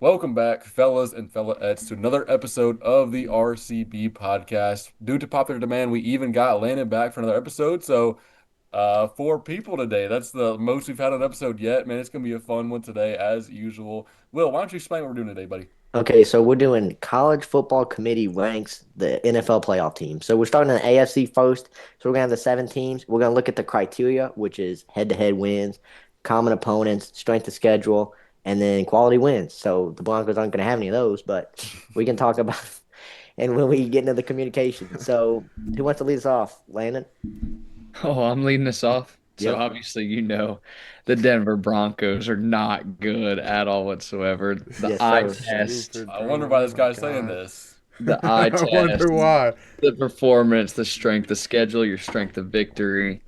Welcome back, fellas and fellaettes, to another episode of the RCB podcast. Due to popular demand, we even got Landon back for another episode. So, four people today. That's the most we've had on an episode yet. Man, it's gonna be a fun one today, as usual. Will, why don't you explain what we're doing today, buddy? Okay, so we're doing college football committee ranks the NFL playoff team. So we're starting in the AFC first. So we're gonna have the 7 teams. We're gonna look at the criteria, which is head-to-head wins, common opponents, strength of schedule, and then quality wins. So the Broncos aren't gonna have any of those, but we can talk about and when we get into the communication. So who wants to lead us off? Landon? Oh, I'm leading us off. So Yep. obviously, the Denver Broncos are not good at all whatsoever. This Yes, sir. stupid, I bro. wonder why Oh this my guy's saying God. this. The eye I wonder test, why. the performance, the strength, the schedule, your strength of victory.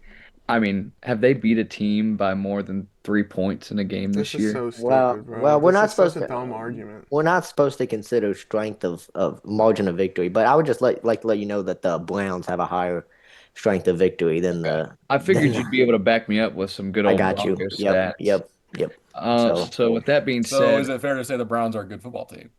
I mean, have they beat a team by more than 3 points in a game This this is year? so Well, stupid, bro. well, we're This not is such supposed a to. dumb argument. We're not supposed to consider strength of margin of victory, but I would just like to let you know that the Browns have a higher strength of victory than Okay. the I than figured the, you'd be able to back me up with some good I old got you. Broncos Yep, stats. yep, yep. So So with that being So, is said, it fair to say the Browns are a good football team?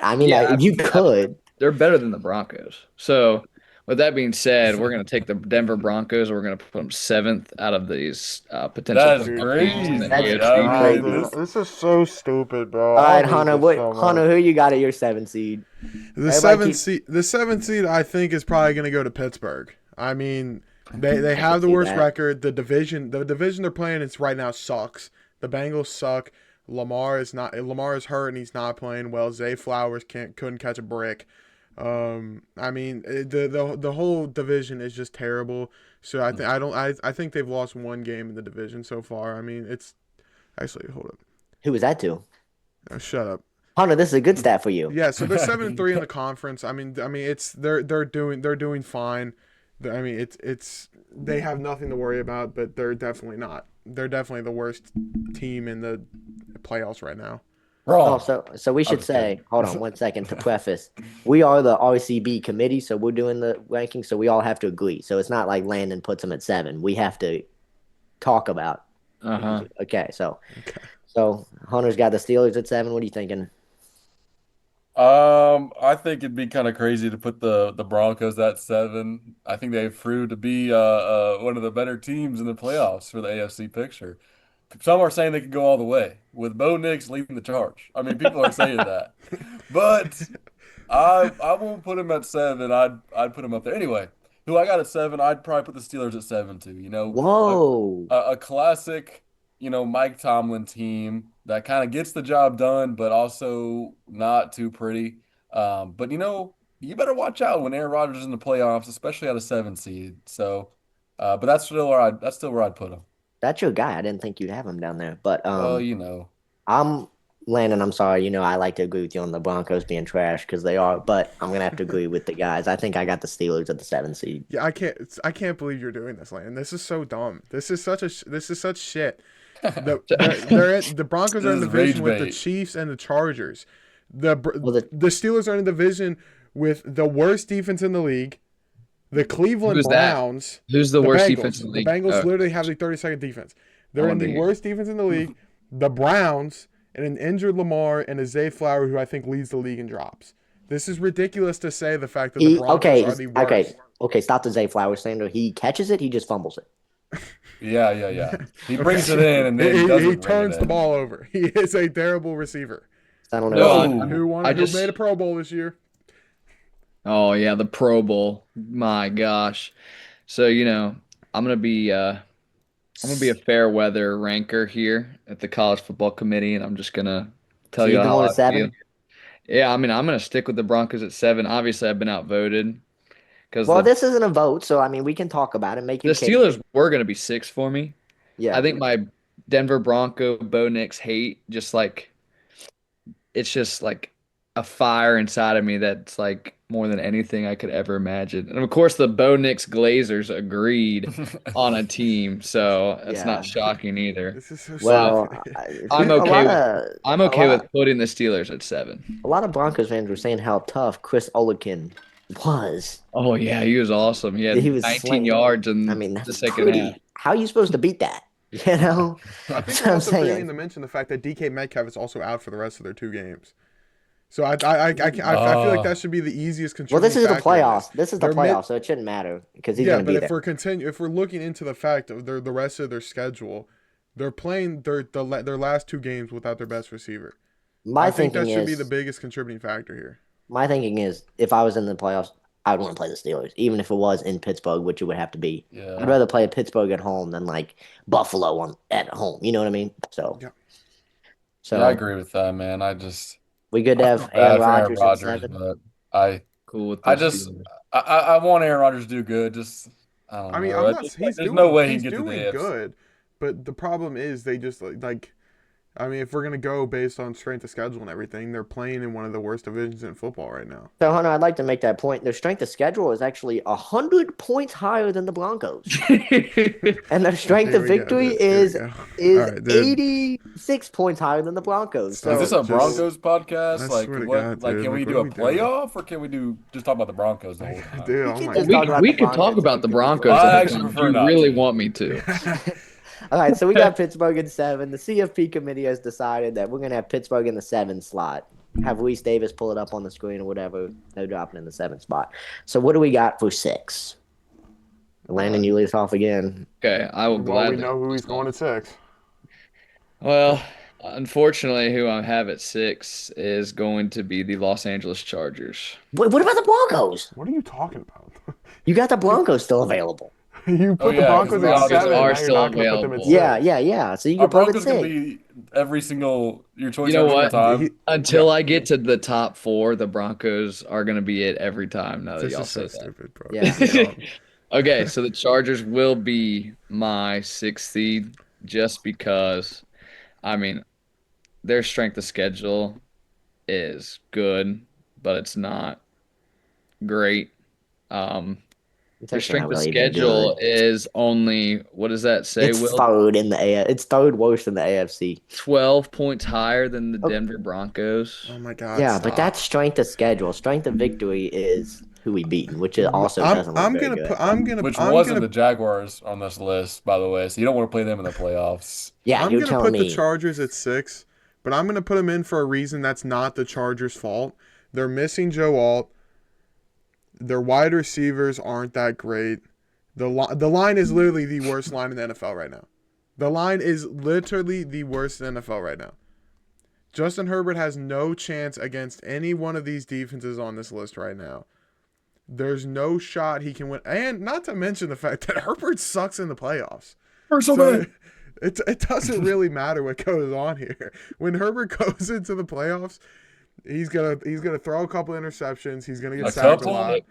I mean, yeah, you could. they're better than the Broncos. So, with that being said, we're going to take the Denver Broncos. We're going to put them seventh out of these potential That is Dude, playoff teams in oh the That's my crazy. I AFC. God, mean, dude. this This is so stupid, bro. All I right, hate Hunter. this What so Hunter? much. Who you got at your 7 seed? The Everybody seventh keep. seed, the seventh seed, I think, is probably going to go to Pittsburgh. I mean, they I can have the see worst that. record. The division they're playing is right now sucks. The Bengals suck. Lamar is hurt and he's not playing well. Zay Flowers couldn't catch a brick. I mean, the whole division is just terrible. So I think they've lost one game in the division so far. I mean, it's actually hold up. Who was that to? Shut up. Hunter, this is a good stat for you. Yeah, so they're 7-3 in the conference. I mean, it's they're doing fine. I mean, it's they have nothing to worry about, but they're definitely not. They're definitely the worst team in the playoffs right now. Oh, wrong. so we I'm should just kidding. say, hold on 1 second to preface. We are the RCB committee, so we're doing the rankings, so we all have to agree. So it's not like Landon puts them at 7. We have to talk about. Uh-huh. Okay, so Okay. so Hunter's got the Steelers at 7. What are you thinking? I think it'd be kind of crazy to put the Broncos at 7. I think they've proved to be one of the better teams in the playoffs for the AFC picture. Some are saying they could go all the way with Bo Nix leading the charge. I mean, people are saying that, but I won't put him at 7. I'd put him up there anyway. Who I got at 7? I'd probably put the Steelers at 7 too. A Whoa. a classic, Mike Tomlin team that kind of gets the job done, but also not too pretty. But you better watch out when Aaron Rodgers is in the playoffs, especially at a 7 seed. So, but that's still where I'd put him. That's your guy. I didn't think you'd have him down there. But Well, I'm Landon, I'm sorry. I like to agree with you on the Broncos being trash because they are, but I'm gonna have to agree with the guys. I think I got the Steelers at the 7 seed. Yeah, I can't believe you're doing this, Landon. This is so dumb. This is such shit. The Broncos are this in is rage division with the bait. Chiefs and the Chargers. The Well, the Steelers are in a division with the worst defense in the league. The Cleveland Who's that? Browns, Who's the the worst defense Bengals. in the The league? Bengals Oh, literally have the 32nd defense. I They're in wanted the to hear. worst defense in the league. The Browns and an injured Lamar and a Zay Flower who I think leads the league in drops. This is ridiculous to say the fact that the he Broncos are the okay, worst. okay. Stop the Zay Flowers slander. He catches it. He just fumbles it. Yeah, yeah, yeah. He brings it Okay. in and then He doesn't bring turns it the in. ball over. He is a terrible receiver. I don't know. No, What No. Who made a Pro Bowl this year? oh yeah, the Pro Bowl. My gosh. So, I'm gonna be a fair weather ranker here at the college football committee, and I'm just gonna so tell you you how going I to feel. 7? Yeah, I mean, I'm gonna stick with the Broncos at 7. Obviously, I've been outvoted because Well, the this isn't a vote, so I mean we can talk about it. Make the your case. Steelers were gonna be 6 for me. I Yeah. think my Denver Bronco Bo Nix hate just like it's just like a fire inside of me that's like more than anything I could ever imagine. And of course, the Bo Nix Glazers agreed on a team, so that's Yeah. not shocking either. This is so But Well, stupid. I'm a okay lot with of I'm a okay lot with putting the Steelers at 7. a lot of Broncos fans were saying how tough Chris Olakins was. Oh yeah, he was awesome. He He had was 19 slaying. yards I in mean, the that's second half. pretty. How are you supposed to beat that? You know, I think that's we're what I'm also forgetting saying. to mention the fact that DK Metcalf is also out for the rest of their 2 games. So I feel like Uh, that should be the easiest Well, this contributing is the factor in this. playoffs. This is the They're mid, playoffs, so it shouldn't matter because he's yeah, going to but be there. if we're looking into the fact of the rest of their schedule, they're playing their last 2 games without their best receiver. My I think thinking that should be the is, biggest contributing factor here. my thinking is, if I was in the playoffs, I would want to play the Steelers, even if it was in Pittsburgh, which it would have to be. I'd yeah. rather play Pittsburgh at home than like Buffalo at home. You know what I mean? So, Yeah. Yeah, I so agree with that, man. we good to I feel have Aaron bad for Aaron Rodgers in Rodgers, 7. but I Cool with the I just Steelers. I want Aaron Rodgers to do good. Just I don't I mean, know. I'm I not. just like there's no way he can He's get to the doing AFC. good, but the problem is they just like. I mean, if we're gonna go based on strength of schedule and everything, they're playing in one of the worst divisions in football right now. So, Hunter, I'd like to make that point. Their strength of schedule is actually 100 points higher than the Broncos, and their strength Here of we go, victory dude. Here we go. All is right, dude. 86 points higher than the Broncos. Is Stop this So, it. a Just. Broncos podcast? I Like swear to what? God, Like dude. can we Like, what do are a we doing? playoff or can we do just talk about the Broncos the whole time? Dude, we oh can my just we talk God. about the we could talk Broncos if about we the can be Broncos I the whole specific. actually time if prefer you not really to. want me to. All right, so we got Pittsburgh in 7. The CFP committee has decided that we're going to have Pittsburgh in the 7 slot. Have Reese Davis pull it up on the screen or whatever. They're dropping in the 7th spot. So what do we got for 6? Landon, you lead us off again. Okay, I will Well, we gladly. know who he's going at 6. Well, unfortunately, who I have at 6 is going to be the Los Angeles Chargers. Wait, what about the Broncos? What are you talking about? You got the Broncos still available. You Oh put the yeah, because Broncos we at all Broncos get 7, and are now you're still not going to put them at available. Yeah, 6. yeah, yeah. So you our can put them at Broncos can 6. be every single your choice You know every single what? time. Until I get to the top 4, the Broncos are going to be it every time. Now that This y'all is so say stupid, bro. Yeah. Keep going. Okay, so the Chargers will be my 6th seed just because, I mean, their strength of schedule is good, but it's not great. Um, It's their actually not strength of really even good. schedule is only, what does that say, It's Will? third in the It's third worst in the AFC. 12 points higher than the Oh, Denver Broncos. Oh my God, yeah, but that's stop. strength of schedule. Strength of victory is who we beaten, which it also I'm doesn't look I'm very gonna good. put Which wasn't the Jaguars on this list, by the way. So you don't want to play them in the playoffs. Yeah, I'm you're gonna telling put the me. Chargers at 6, but I'm gonna put them in for a reason that's not the Chargers' fault. They're missing Joe Alt. Their wide receivers aren't that great. The line is literally the worst line in the NFL right now. The line is literally the worst in the NFL right now. Justin Herbert has no chance against any one of these defenses on this list right now. There's no shot he can win. And not to mention the fact that Herbert sucks in the playoffs. So it doesn't really matter what goes on here. When Herbert goes into the playoffs, he's gonna throw a couple interceptions. He's gonna get A sacked a couple? lot.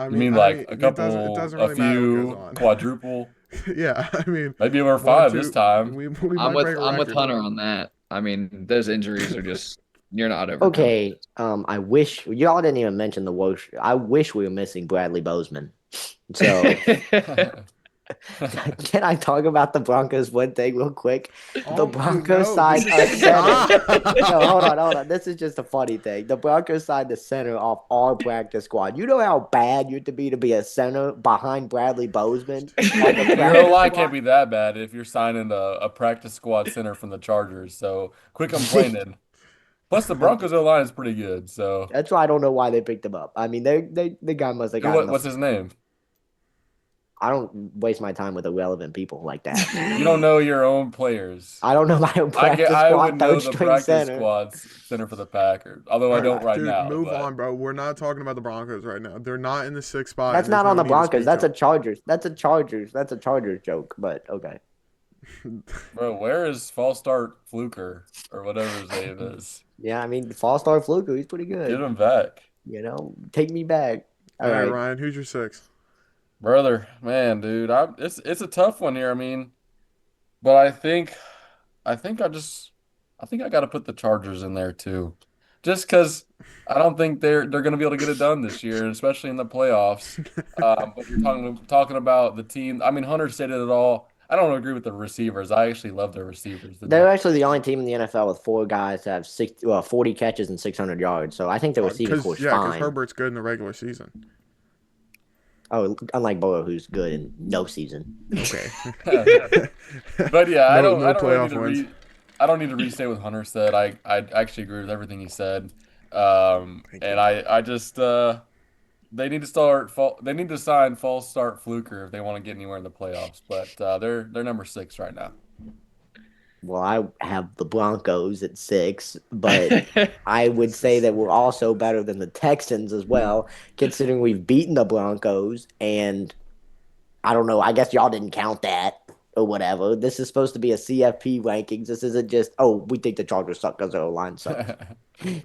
You mean like a It couple, doesn't a really matter what goes few, on. quadruple? Yeah, I mean, Maybe over one, 5 this two, time. we might break a I'm with record. Hunter on that. I mean, those injuries are just you're not overcoming. Okay, I wish y'all didn't even mention the worst. I wish we were missing Bradley Bozeman. So can I talk about the Broncos one thing real quick? The Broncos signed a center. No, hold on. This is just a funny thing. The Broncos signed the center off our practice squad. You know how bad you have to be a center behind Bradley Bozeman? On the Your practice O-line squad? can't be that bad if you're signing a practice squad center from the Chargers. So quit complaining. Plus, the Broncos O-line is pretty good. So That's why I don't know why they picked him up. I mean, the guy must have gotten what's his name? I don't waste my time with irrelevant people like that. You don't know your own players. I don't know my own practice I squad would know third the string practice center. squad's center for the Packers, although All I don't right, right dude, now. move But on, bro. We're not talking about the Broncos right now. They're not in the 6th spot. That's and there's not on no the need to Broncos. speak That's to a Chargers. That's a Chargers joke. But okay. bro, where is false start Fluker or whatever his name is? Yeah, I mean, Fall Star Fluker, he's pretty Get good. him back, Take me back. All All right, right. Ryan, who's your 6th? brother. Man, dude, it's a tough one here. I mean, but I think I think I got to put the Chargers in there too, just because I don't think they're going to be able to get it done this year, especially in the playoffs. But you're talking about the team. I mean, Hunter said it all. I don't agree with the receivers. I actually love their receivers. They're actually the only team in the NFL with 4 guys that have 40 catches and 600 yards. So I think the receiving core is Because fine. Herbert's good in the regular season. Oh, unlike Burrow, who's good in no season. Okay. But yeah, I No, don't no I don't really need playoff to wins. I don't need to restate what Hunter said. I actually agree with everything he said. Thank And you. I just they need to they need to sign false start Fluker if they want to get anywhere in the playoffs. But they're number 6 right now. Well, I have the Broncos at 6, but I would This say is that we're also better than the Texans as well, considering we've beaten the Broncos. And I don't know, I guess y'all didn't count that or whatever. This is supposed to be a CFP rankings. This isn't just, oh, we think the Chargers suck because their line sucks.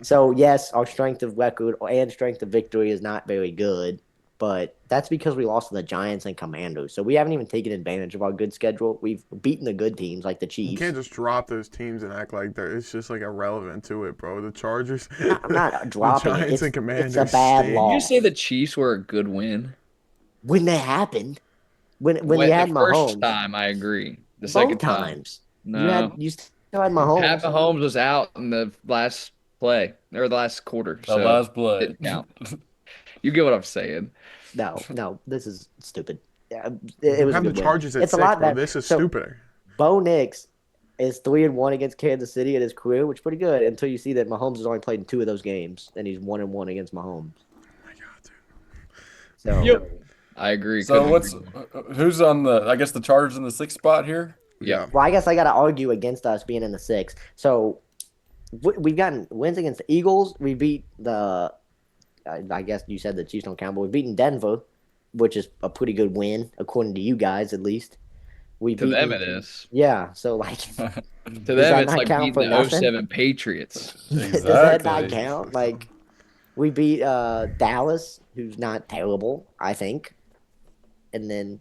So, yes, our strength of record and strength of victory is not very good, but that's because we lost to the Giants and Commanders. So, we haven't even taken advantage of our good schedule. We've beaten the good teams like the you can't Chiefs. just drop those teams and act like they're it's just like irrelevant to it, bro. The Chargers, I'm not the dropping it. Giants and It's a Commanders bad Did stink. you say the loss. Chiefs were a good win? When they happened, when you When the had first Mahomes, time, I agree. The both second time, times no. you still had Pat Mahomes. Mahomes was out in the last play or the last quarter, The so last play. didn't count. You get what I'm saying. No, this is stupid. Yeah, it You was a have the good win. Chargers at It's a 6, lot bro. better. This is So stupider. Bo Nix is 3-1 against Kansas City in his career, which is pretty good until you see that Mahomes has only played in 2 of those games, and he's 1-1 against Mahomes. Oh my God, So Yep. I agree. So Couldn't agree what's more. who's on the I guess the Chargers in the 6th spot here? dude. Yep. Yeah. well, I guess I got to argue against us being in the 6. So we've gotten wins against the Eagles. We beat the I guess you said the Chiefs don't count, but we've beaten Denver, which is a pretty good win according to you guys at least. We've To them, beaten, it is. yeah. So like, To does them, that it's not like count beating for the nothing? '07 Patriots. Does that not Exactly. count? Like, we beat Dallas, who's not terrible, I think, and then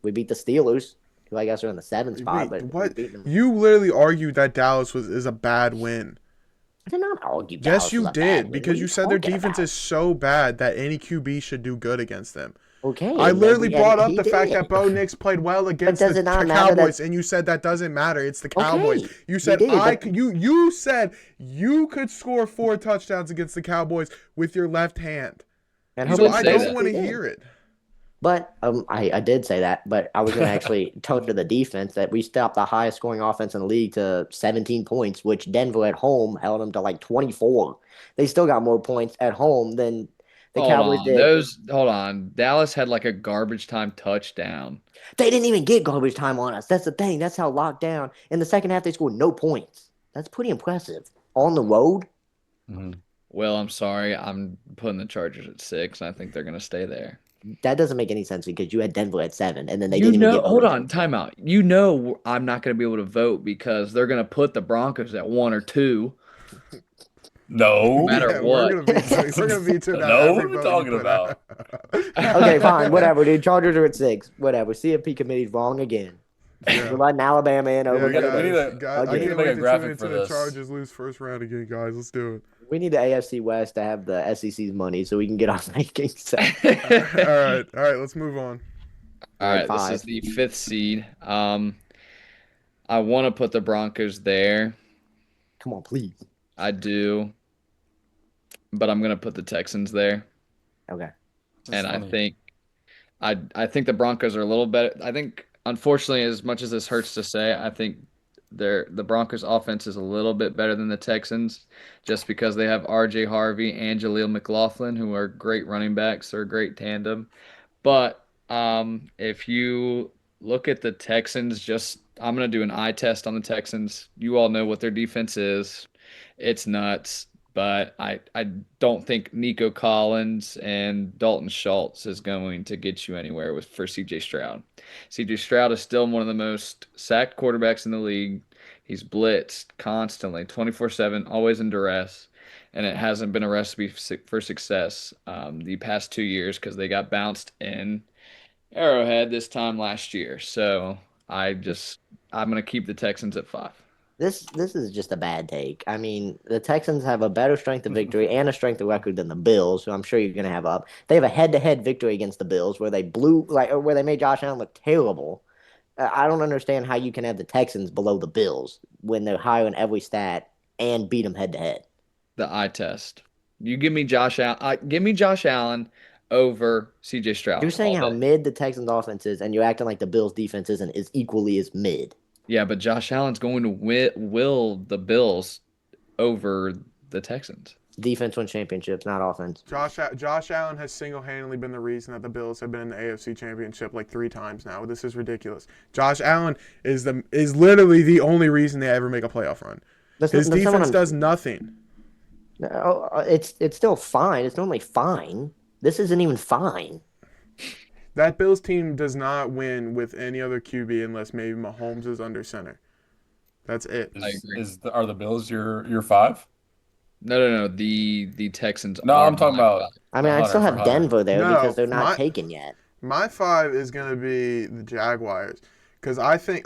we beat the Steelers, who I guess are in the 7th spot, Wait, but we what? beat them. You literally argued that Dallas was is a bad win. I did not argue Yes, Dallas was you a bad did win. What are because you you said their talking defense about? is so bad that any QB should do good against them. Okay, I and then literally and brought up he the fact did. that Bo Nix played well But against does the it not matter Cowboys, that and you said that doesn't matter. It's the Cowboys. okay, You he said did, but you said you could score 4 touchdowns against the Cowboys with your left hand. and You So Herbert did I say don't that. want basically to did. hear it. But I did say that, but I was going to actually turn to the defense that we stopped the highest scoring offense in the league to 17 points, which Denver at home held them to like 24. They still got more points at home than the Hold Cowboys on. did. Hold on. Dallas had like a garbage time touchdown. They didn't even get garbage time on us. That's the thing. That's how locked down. In the second half, they scored no points. That's pretty impressive. On the road, Mhm. Well, I'm sorry. I'm putting the Chargers at 6, and I think they're going to stay there. that doesn't make any sense because you had Denver at 7, and then they didn't even get Hold overtime. on, timeout. You know, I'm not going to be able to vote because they're going to put the Broncos at 1 or 2, no No. matter Yeah, we're what. gonna veto. We're gonna veto that No, what every are we vote you talking put out. about? Okay, fine, whatever, dude. Chargers are at 6. Whatever. CFP committee's wrong again. We're Yeah. letting Alabama in over Yeah, We need Denver guys, to guys, I we need to again. can't make wait a to tune graphic into for the this. Chargers lose first round again, guys. Let's do it. We need the AFC West to have the SEC's money so we can get our rankings set. All right, let's move on. All All right, right, this is 5. the 5th seed. I want to put the Broncos there. Come on, please. I do, but I'm going to put the Texans there. Okay. This is And funny. I think the Broncos are a little better. I think unfortunately, as much as this hurts to say, I think the Broncos offense is a little bit better than the Texans just because they have RJ Harvey and Jaleel McLaughlin, who are great running backs. They're a great tandem. But if you look at the Texans, just I'm gonna do an eye test on the Texans. You all know what their defense is. It's nuts. But I don't think Nico Collins and Dalton Schultz is going to get you anywhere with for CJ Stroud. CJ Stroud is still one of the most sacked quarterbacks in the league. He's blitzed constantly, 24/7, always in duress, and it hasn't been a recipe for success the past 2 years because they got bounced in Arrowhead this time last year. So I'm gonna keep the Texans at 5. This is just a bad take. I mean, the Texans have a better strength of victory and a strength of record than the Bills, who I'm sure you're going to have up. They have a head-to-head victory against the Bills where they blew like or where they made Josh Allen look terrible. I don't understand how you can have the Texans below the Bills when they're higher in every stat and beat them head-to-head. The eye test. You give me Josh Allen. Give me Josh Allen over CJ You're Stroud saying all how day. mid the Texans offense is, and you're acting like the Bills defense isn't as equally as mid. Yeah, but Josh Allen's going to will the Bills over the Texans. Defense wins championships, not offense. Josh Allen has single-handedly been the reason that the Bills have been in the AFC Championship like 3 times now. This is ridiculous. Josh Allen is literally the only reason they ever make a playoff run. His That's not what defense I'm. does nothing. It's still fine. It's normally fine. This isn't even fine. That Bills team does not win with any other QB unless maybe Mahomes is under center. That's it. I Is agree. is the, are the Bills your five? No, no, no. The Texans No, are I'm talking my about five. I mean, I'd Hunter still for have Hunter. Denver there because No, they're not my taken yet. my 5 is gonna be the Jaguars because I think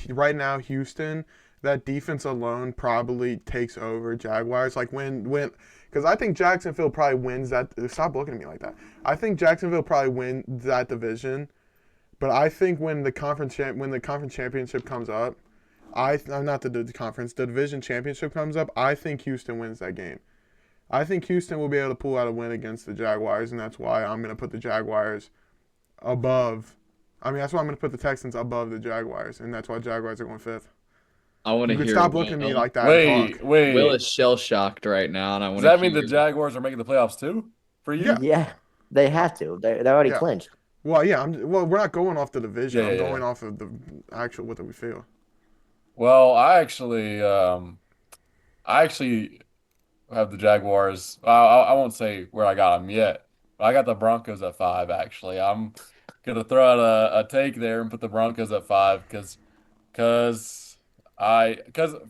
right now Houston, that defense alone probably takes over Jaguars. Like when because I think Jacksonville probably wins that. Stop looking at me like that. I think Jacksonville probably wins that division, but I think when the conference championship comes up, I'm not the conference the division championship comes up. I think Houston wins that game. I think Houston will be able to pull out a win against the Jaguars, and that's why I'm going to put the Jaguars above. I mean, that's why I'm going to put the Texans above the Jaguars, and that's why Jaguars are going fifth. I want to You can hear stop looking at me Will. like that and Wait, talk. Will wait. is shell shocked right now, and I Does want to that mean the hear. Jaguars are making the playoffs too for Yeah, you? Yeah, they have to. They're already yeah. clinched. Well, yeah. We're not going off the division. Yeah, I'm yeah, yeah. going off of the actual what do we feel. Well, I actually have the Jaguars. I won't say where I got them yet, but I got the Broncos at five. Actually, I'm gonna throw out a take there and put the Broncos at five because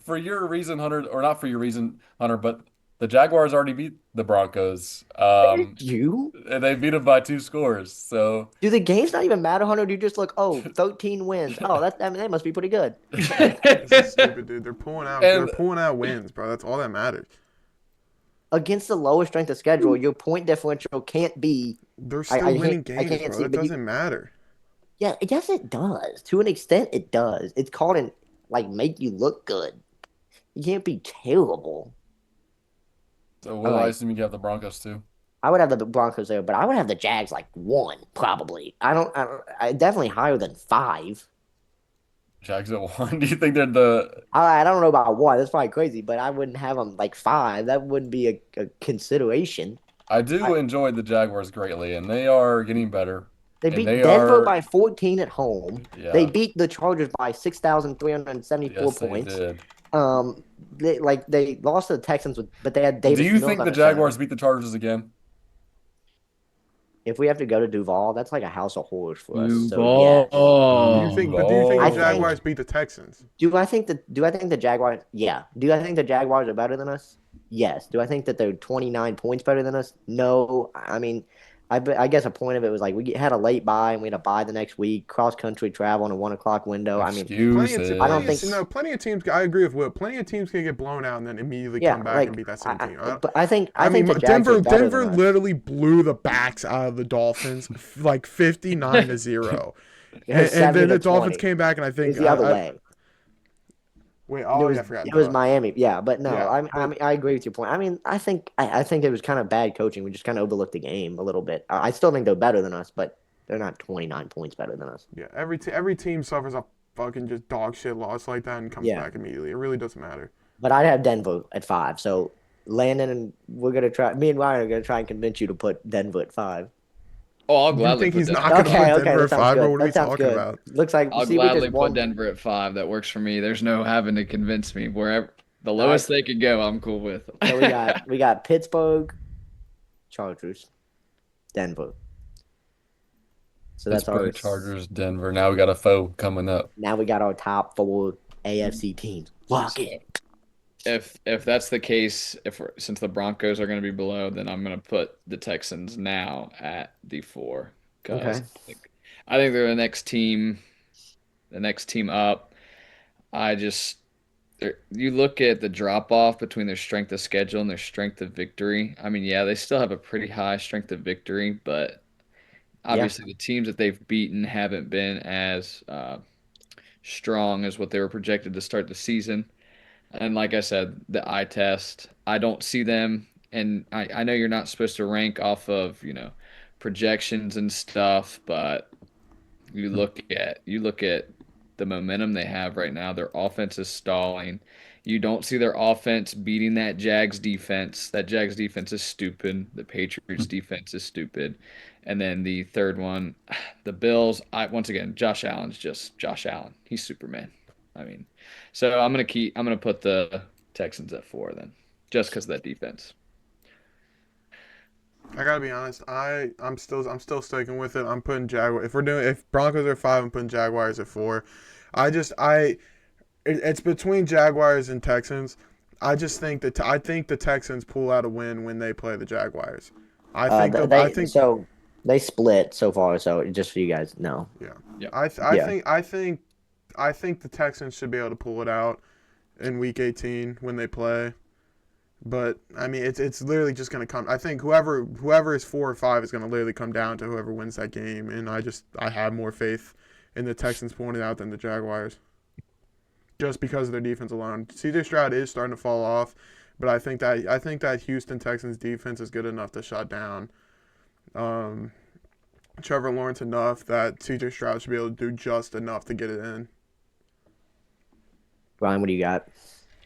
for your reason, Hunter, or not for your reason, Hunter, but the Jaguars already beat the Broncos. Did you? And they beat them by 2 scores. So Do the games not even matter, Hunter? Do you just look, oh, 13 wins. Oh, I mean, that must be pretty good. This is stupid, dude. They're and pulling out wins, bro. That's all that matters. Against the lower strength of schedule, your point differential can't be. They're I, still I can't winning I games, can't bro. see, That but doesn't matter. yeah, yes, it does. To an extent, it does. It's called an like make you look good. You can't be terrible. so All Will, I right. assume you have the Broncos too. I would have the Broncos there, but I would have the Jags like one probably. I definitely higher than five. Jags at one. Do you think they're the? I don't know about one. That's probably crazy, but I wouldn't have them like five. That wouldn't be a consideration. I I, do enjoy the Jaguars greatly, and they are getting better, they and beat they Denver are. by 14 at home. They Yeah, beat the Chargers by 6,374 yes, they points. did. They lost to the Texans, but they had Do Davis you Mills think the under center. Jaguars beat the Chargers again? If we have to go to Duval, that's like a house of horrors for us. So yes. Duval. Do you think the I Jaguars think. beat the Texans? Do I think the Jaguars? Yeah. Do I think the Jaguars are better than us? Yes. Do I think that they're 29 points better than us? No. I mean, I guess a point of it was like we had a late bye and we had a bye the next week, cross country travel in a 1 o'clock window. I mean, I don't think. Excuses. Plenty of teams. I agree with Will. Plenty of teams can get blown out and then immediately Yeah, come back and like beat that same team. but I I think mean, the Jags are better than Denver us. literally blew the backs out of the Dolphins like 59-0, It was and 70 then to the Dolphins 20. came back and I It was think the other way. wait. It Oh was yeah, I forgot. it was Duh. Miami. Yeah, but no, Yeah, I but mean I agree with your point. I mean, I think it was kind of bad coaching. We just kind of overlooked the game a little bit. I still think they're better than us, but they're not 29 points better than us. yeah, every team suffers a fucking just dog shit loss like that and comes Yeah, back immediately. It really doesn't matter. but I'd have Denver at five. So Landon and we're gonna try. Me and Ryan are gonna try and convince you to put Denver at five. Oh, I'll You gladly think put he's Denver not at gonna Okay, put five. okay, Denver that at sounds five, bro? good. What are we That sounds talking good. about? Looks like I'll see we just gladly put won. Denver at five. That works for me. There's no having to convince me. Wherever the All right, lowest they could go, I'm cool with. so we got Pittsburgh, Chargers, Denver. So that's our. Pittsburgh Chargers, Denver. Now we got a foe coming up. Now we got our top four AFC teams. Lock So it. if that's the case, since the Broncos are going to be below, then I'm going to put the Texans now at the four because Okay. I think they're the next team up. I just you look at the drop off between their strength of schedule and their strength of victory. I mean, yeah, they still have a pretty high strength of victory, but Yeah. obviously the teams that they've beaten haven't been as strong as what they were projected to start the season. And like I said, the eye test, I don't see them and I know you're not supposed to rank off of, projections and stuff, but you look at the momentum they have right now. Their offense is stalling. You don't see their offense beating that Jags defense. That Jags defense is stupid. The Patriots defense is stupid. And then the third one, the Bills. Once again, Josh Allen's just Josh Allen. He's Superman. I mean, so I'm gonna put the Texans at 4 then, just because of that defense. I gotta be honest. I'm still sticking with it. I'm putting Jaguar. If Broncos are 5, I'm putting Jaguars at 4. It's between Jaguars and Texans. I think the Texans pull out a win when they play the Jaguars. I think So they split so far. So just for you guys, no. yeah. Yep. Yeah. I think the Texans should be able to pull it out in Week 18 when they play. But I mean, it's literally just going to come. I think whoever is 4 or 5 is going to literally come down to whoever wins that game. And I have more faith in the Texans pulling it out than the Jaguars, just because of their defense alone. CJ Stroud is starting to fall off, but I think that Houston Texans defense is good enough to shut down um, Trevor Lawrence enough that CJ Stroud should be able to do just enough to get it in. Ryan, what do you got?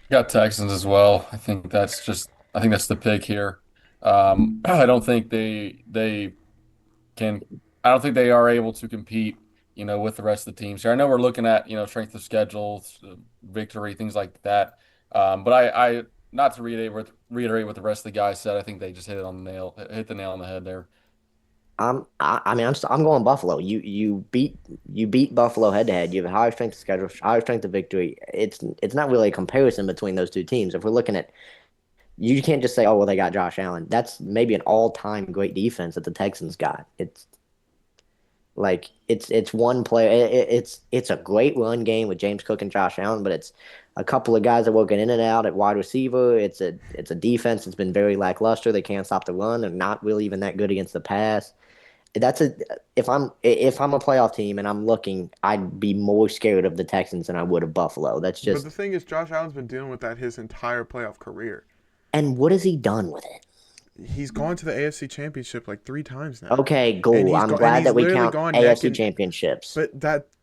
Got Texans as well. I think that's the pick here. I don't think they can I don't think they are able to compete, with the rest of the teams here. I know we're looking at, strength of schedule, victory, things like that. But I not to reiterate what the rest of the guys said, I think they just hit the nail on the head there. I mean, I'm going Buffalo. You beat Buffalo head to head. You have a higher strength of schedule, higher strength of victory. It's not really a comparison between those two teams. If we're looking at, you can't just say, oh well, they got Josh Allen. That's maybe an all-time great defense that the Texans got. It's one player. It's a great run game with James Cook and Josh Allen, but it's a couple of guys that working in and out at wide receiver. It's a defense that's been very lackluster. They can't stop the run. They're not really even that good against the pass. That's a if I'm a playoff team and I'm looking, I'd be more scared of the Texans than I would of Buffalo. That's But just the thing is, Josh Allen's been dealing with that his entire playoff career. and what has he done with it? He's gone to the AFC Championship like 3 times now, Okay, and cool. I'm glad he's that we literally count gone neck AFC and. championships.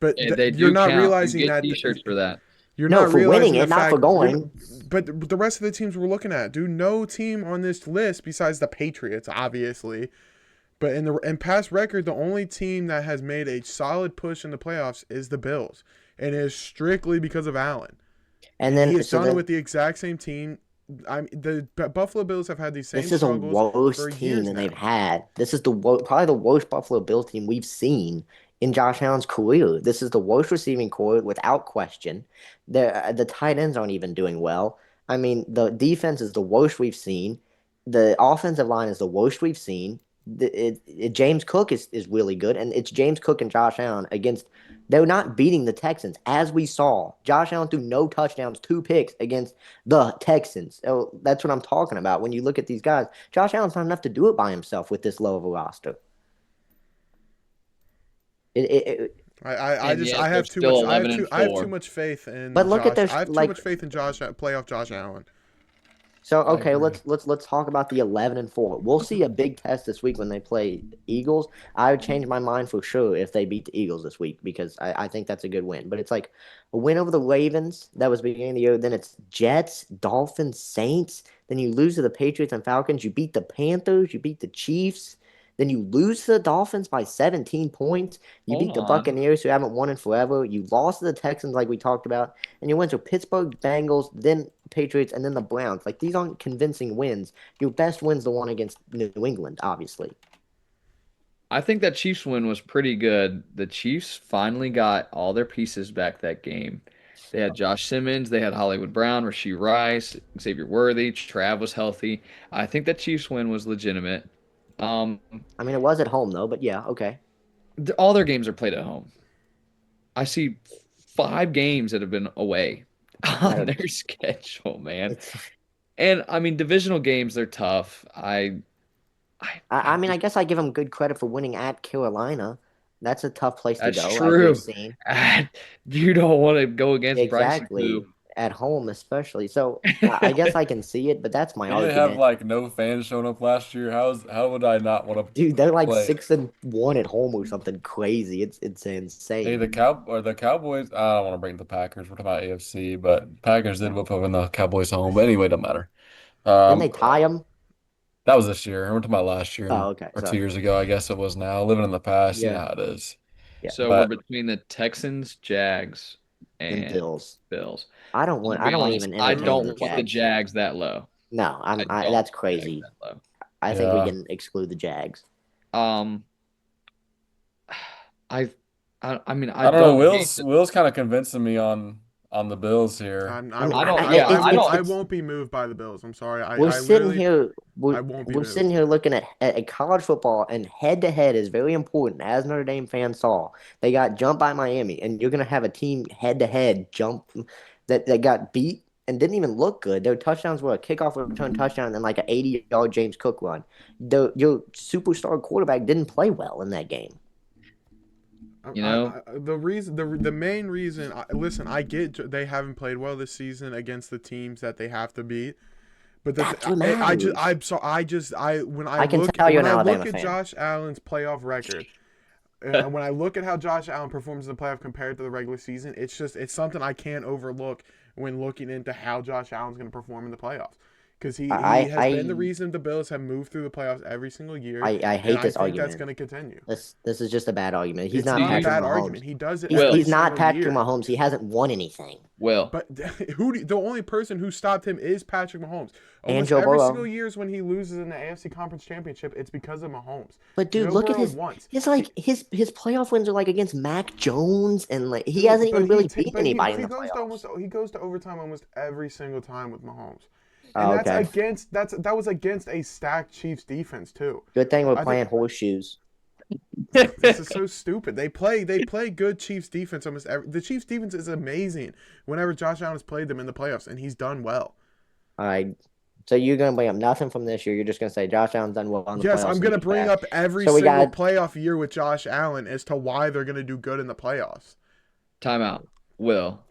But They you're do not count. You realizing get that t-shirts for that. you're No, not for winning realizing the it, not for fact. going. But the rest of the teams we're looking at, dude, no team on this list besides the Patriots, obviously. But in past record, the only team that has made a solid push in the playoffs is the Bills, and it is strictly because of Allen. And He then has so done it then with the exact same team. The Buffalo Bills have had these same this is a struggles worse for team years than they've now. had. This is probably the worst Buffalo Bill team we've seen in Josh Allen's career. This is the worst receiving core without question. The tight ends aren't even doing well. I mean, the defense is the worst we've seen. The offensive line is the worst we've seen. James Cook is really good, and it's James Cook and Josh Allen against. They're not beating the Texans, as we saw. Josh Allen threw no touchdowns, 2 picks against the Texans. Oh, that's what I'm talking about. When you look at these guys, Josh Allen's not enough to do it by himself with this low of a roster. I And just yet I they're have too still much 11 and I have too 4. much faith in But look at Josh. their I have too like. much faith in playoff Josh Allen. So I okay, agree. let's talk about the 11-4. We'll see a big test this week when they play Eagles. I would change my mind for sure if they beat the Eagles this week because I think that's a good win. But it's like a win over the Ravens that was beginning of the year. Then it's Jets, Dolphins, Saints. Then you lose to the Patriots and Falcons. You beat the Panthers. You beat the Chiefs. Then you lose to the Dolphins by 17 points. You Hold beat the on. Buccaneers, who haven't won in forever. You lost to the Texans, like we talked about, and you went to Pittsburgh, Bengals, then Patriots, and then the Browns. Like these aren't convincing wins. Your best win's the one against New England, obviously. I think that Chiefs win was pretty good. The Chiefs finally got all their pieces back that game. They had Josh Simmons, they had Hollywood Brown, Rasheed Rice, Xavier Worthy, Trav was healthy. I think that Chiefs win was legitimate. Um, I mean, it was at home though, but yeah, okay. all their games are played at home. I see 5 games that have been away I on don't. their schedule, man. It's. And I mean, divisional games, they're tough. I I mean, I guess I give them good credit for winning at Carolina. That's a tough place to That's go, as we've true. seen. You don't want to go against Bryson Exactly. Poo. at home, especially. So I guess I can see it, but that's my Did they have argument. like no fans showing up last year? How would I not want to Dude, they're like play? 6-1 at home or something crazy. It's Hey, insane. the Cowboys. I don't want to bring the Packers. We're talking about AFC, but Packers did whip up in the Cowboys home. But anyway, it doesn't matter. Didn't they Um, tie them? that was this year. We're talking about last year Oh, okay. or two Sorry. years ago. I guess it was now. Living in the past, you know Yeah. how it is. Yeah. So we're But between the Texans, Jags, And and Bills. Bills. I I'll don't be want to honest, even I entertain the don't want the Jags. Jags that low. No, I I don't that's want the Jags crazy. that low. I think we yeah, can exclude the Jags. Um, I, I mean, I I don't know. don't hate Will's kind of convincing me on the Bills here. I mean, I don't. Yeah, I I don't. won't be moved by the Bills. I'm sorry. we're I sitting literally here I won't be we're sitting moved. here looking at college football, and head to head is very important, as Notre Dame fans saw. They got jumped by Miami, and you're gonna have a team head to head jump that got beat and didn't even look good. Their touchdowns were a kickoff return touchdown and like an 80-yard James Cook run. Your superstar quarterback didn't play well in that game. You know, The reason, the main reason. Listen, I get they haven't played well this season against the teams that they have to beat. But That's what matters. when I can tell you're when an I look Alabama at fan. Josh Allen's playoff record, and when I look at how Josh Allen performs in the playoff compared to the regular season, it's something I can't overlook when looking into how Josh Allen's going to perform in the playoffs. Because he I has been the I reason the Bills have moved through the playoffs every single year, I and hate I this think that's argument. going to continue. This is just a bad argument. He's It's not do not a you, Patrick bad Mahomes. argument. He does it He's every Will, he's not single Patrick year. Mahomes. He hasn't won anything. Will, But the only person who stopped him is Patrick Mahomes. And Almost Joe every single Burrow. years when he loses in the AFC Conference Championship, it's because of Mahomes. But dude, Joe look at Burrow his once. his like his playoff wins are like against Mac Jones, and like he Dude, hasn't even really beaten anybody in he the goes to playoffs. overtime almost every single time with Mahomes. And Oh, okay. that was against a stacked Chiefs defense too. Good thing we're I think playing horseshoes. this is so stupid. They play good Chiefs defense the Chiefs defense is amazing whenever Josh Allen has played them in the playoffs, and he's done well. All right. So you're gonna bring up nothing from this year. You're just gonna say Josh Allen's done well in the Yes, playoffs I'm and gonna he's bring bad. up every So we single got playoff year with Josh Allen as to why they're gonna do good in the playoffs. timeout. Will,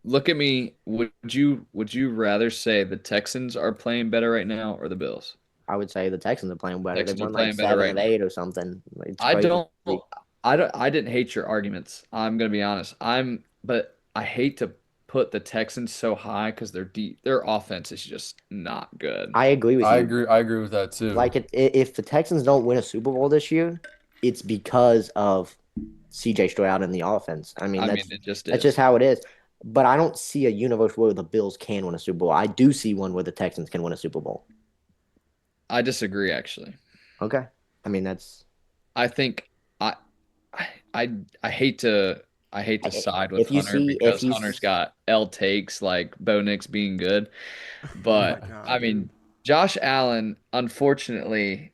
look at me. Would you rather say the Texans are playing better right now or the Bills? I would say the Texans are playing better. They've Texans are won like playing better seven right of now. 8 or something. It's I crazy. don't. I didn't hate your arguments. I'm gonna be honest. But I hate to put the Texans so high because their offense is just not good. I agree with I you. agree. I agree with that too. Like if the Texans don't win a Super Bowl this year, it's because of CJ Stroud and the offense. I mean, I mean, it just that's just is. how it is. But I don't see a universe where the Bills can win a Super Bowl. I do see one where the Texans can win a Super Bowl. I disagree, actually. Okay. I mean, that's I think I I hate to side with if you Hunter see if because you Hunter's got L takes like Bo Nix being good. Oh my But god, I dude. mean, Josh Allen, unfortunately,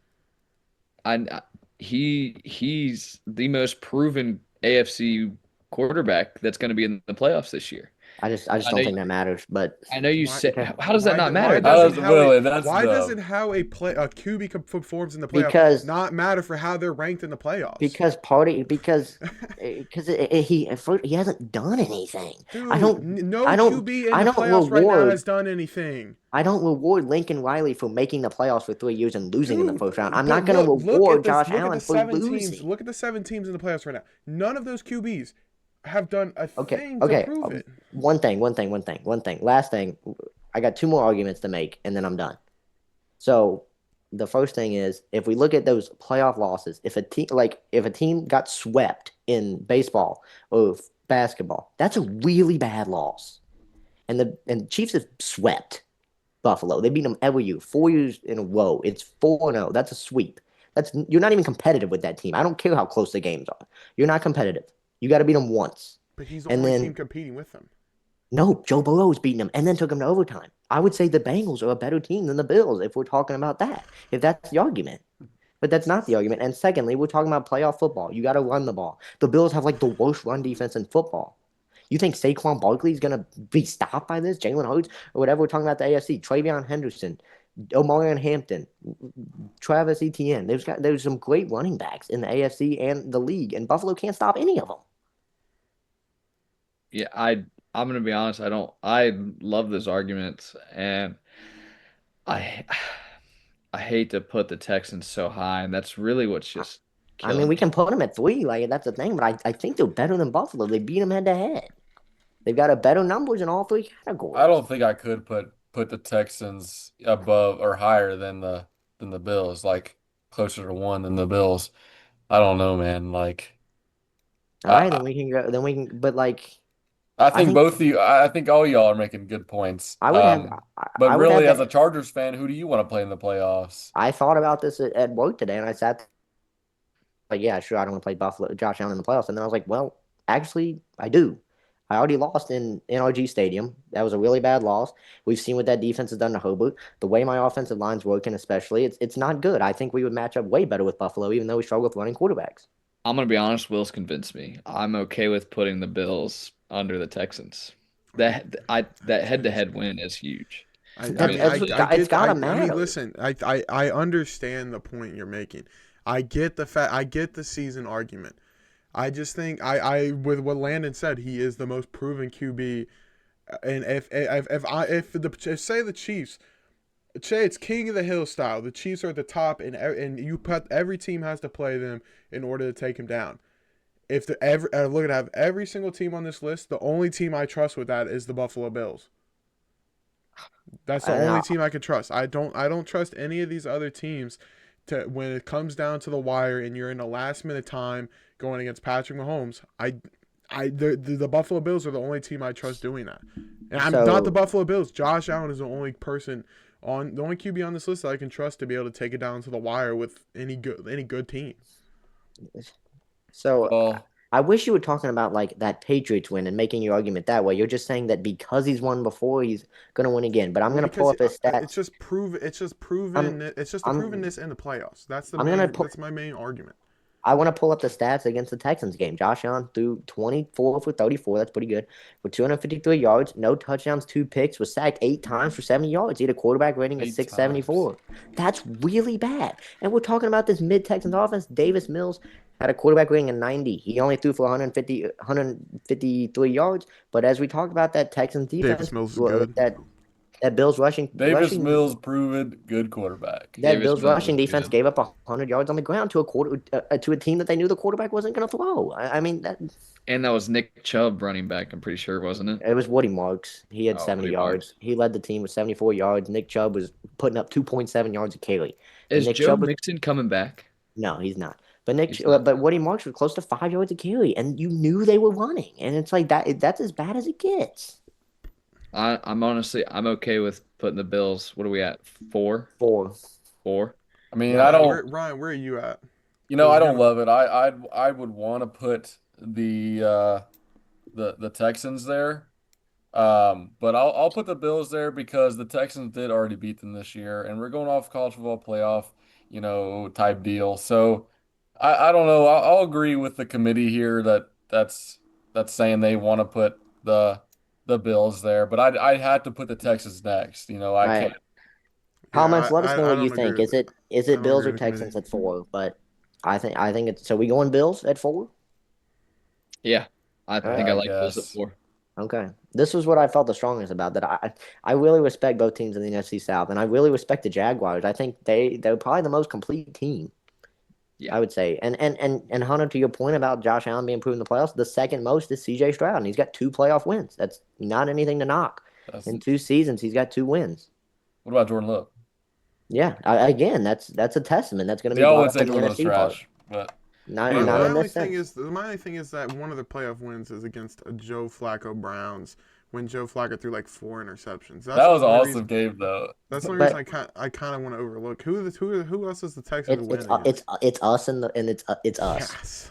I he's the most proven AFC quarterback that's going to be in the playoffs this year. I just I don't know think that matters. But I know you Why said okay. how does that not matter why How though? doesn't does how a Willie? That's why doesn't dumb. how a QB performs in the playoff Because not matter for how they're ranked in the playoffs? he hasn't done anything. I Dude, don't no I don't QB in I the don't playoffs right now reward has done anything. I don't reward Lincoln Riley for making the playoffs for 3 years and losing in the Dude, first round. I'm not but going to reward Josh look at Allen the for seven teams. losing. Look at the 7 teams in the playoffs right now. None of those QBs have done a Okay, thing to okay. prove it. One thing. Last thing. I got two more arguments to make, and then I'm done. So the first thing is, if we look at those playoff losses, if a team got swept in baseball or basketball, that's a really bad loss. And the Chiefs have swept Buffalo. They beat them every year, 4 years in a row. It's 4-0. That's a sweep. You're not even competitive with that team. I don't care how close the games are. You're not competitive. You got to beat them once. But he's the And only then team competing with them. no, Joe Burrow's beating them and then took them to overtime. I would say the Bengals are a better team than the Bills if we're talking about that. If that's the argument. But that's not the argument. And secondly, we're talking about playoff football. You got to run the ball. The Bills have like the worst run defense in football. You think Saquon Barkley is going to be stopped by this? Jalen Hurts or whatever we're talking about the AFC. Travion Henderson, Omarion Hampton, Travis Etienne. There's some great running backs in the AFC and the league, and Buffalo can't stop any of them. Yeah, I I'm gonna be honest. I don't. I love those arguments, and I I hate to put the Texans so high, and that's really what's just I mean, killing we me. can put them at 3, like that's the thing. But I think they're better than Buffalo. They beat them head to head. They've got a better numbers in all three I categories. don't think I could put the Texans above or higher than the Bills, like closer to one than the Bills. I don't know, man. Like All right, I then we can go. Then we can. But like, I I think think both of you, I think all y'all are making good points. I would have. But I would have really, as a that. Chargers fan, who do you want to play in the playoffs? I thought about this at work today, and I sat like, yeah, sure, I don't want to play Buffalo, Josh Allen in the playoffs. And then I was like, well, actually, I do. I already lost in NRG Stadium. That was a really bad loss. We've seen what that defense has done to Hobart. The way my offensive line's working, especially, it's not good. I think we would match up way better with Buffalo, even though we struggle with running quarterbacks. I'm gonna be honest. Will's convinced me. I'm okay with putting the Bills under the Texans. That Texans. head-to-head win is huge. I That, mean, that's what it's got to I mean, matter. listen, I understand the point you're making. I get the fact, I get the season argument. I just think with what Landon said, he is the most proven QB. And if say the Chiefs, say it's King of the Hill style, the Chiefs are at the top, and you put every team has to play them in order to take him down. If the every look at have every single team on this list, the only team I trust with that is the Buffalo Bills. That's the And only team I can trust. I don't trust any of these other teams to when it comes down to the wire and you're in a last minute time going against Patrick Mahomes. The Buffalo Bills are the only team I trust doing that. And I'm not the so, Buffalo Bills. Josh Allen is the only person on the only QB on this list that I can trust to be able to take it down to the wire with any good team. so Well, I wish you were talking about like that Patriots win and making your argument that way. You're just saying that because he's won before, he's gonna win again. But I'm Well, gonna pull because up his it's stats. just prove it's just I'm proven it's just the I'm provenness in the playoffs. I'm gonna pull. That's my main argument. I want to pull up the stats against the Texans game. Josh Allen threw 24 for 34. That's pretty good. For 253 yards, no touchdowns, 2 picks, was sacked 8 times for 70 yards. He had a quarterback rating of 8 times. 674. That's really bad. And we're talking about this mid Texans offense. Davis Mills had a quarterback rating of 90. He only threw for 153 yards. But as we talked about that Texans Davis defense, Mills is good. that Bills Davis Mills proven good quarterback. that Davis Bills Mills is rushing defense good. gave up 100 yards on the ground to a team that they knew the quarterback wasn't going to throw. I mean, And that was Nick Chubb running back, I'm pretty sure, wasn't it? it was Woody Marks. He had Oh, 70 Woody yards. Marks. He led the team with 74 yards. Nick Chubb was putting up 2.7 yards a carry. And Is Nick Joe Chubb was Mixon coming back? no, he's not. He's not. But Woody Marks was close to 5 yards a carry, and you knew they were running. And it's like that. That's as bad as it gets. I'm honestly I'm okay with putting the Bills. What are we at? Four? For Four? I mean, I Ryan, don't, where are you at? I Because don't you're love it. I would want to put the Texans there. But I'll put the Bills there because the Texans did already beat them this year, and we're going off college football playoff, type deal. So I don't know. I'll agree with the committee here that's saying they want to put the Bills there, but I had to put the Texans next. I right, can't. comments. Let us know I what you don't agree think. with it. Is I it don't Bills agree or with the committee. Texans at 4? But I think it's so. We going Bills at 4? Yeah. I All think right. I I like Bills at guess. four. Okay. This was what I felt the strongest about. That I really respect both teams in the NFC South, and I really respect the Jaguars. I think they're probably the most complete team, Yeah. I would say. And Hunter, to your point about Josh Allen being proven in the playoffs, the second most is C.J. Stroud, and he's got 2 playoff wins. That's not anything to knock. That's In 2 seasons, he's got 2 wins. what about Jordan Love? Yeah. Again, that's a testament. That's going to They be all brought would up say in the Jordan Love's NFC part. trash, but Not My, not my anyway. in only this thing sense. is my only thing is that one of the playoff wins is against a Joe Flacco Browns when Joe Flacco threw like 4 interceptions. That's That the was an only awesome reason. game though. That's the only reason But I kind of want to overlook who else is the Texans it's win it's uh, it's against? it's us and it's us. Yes,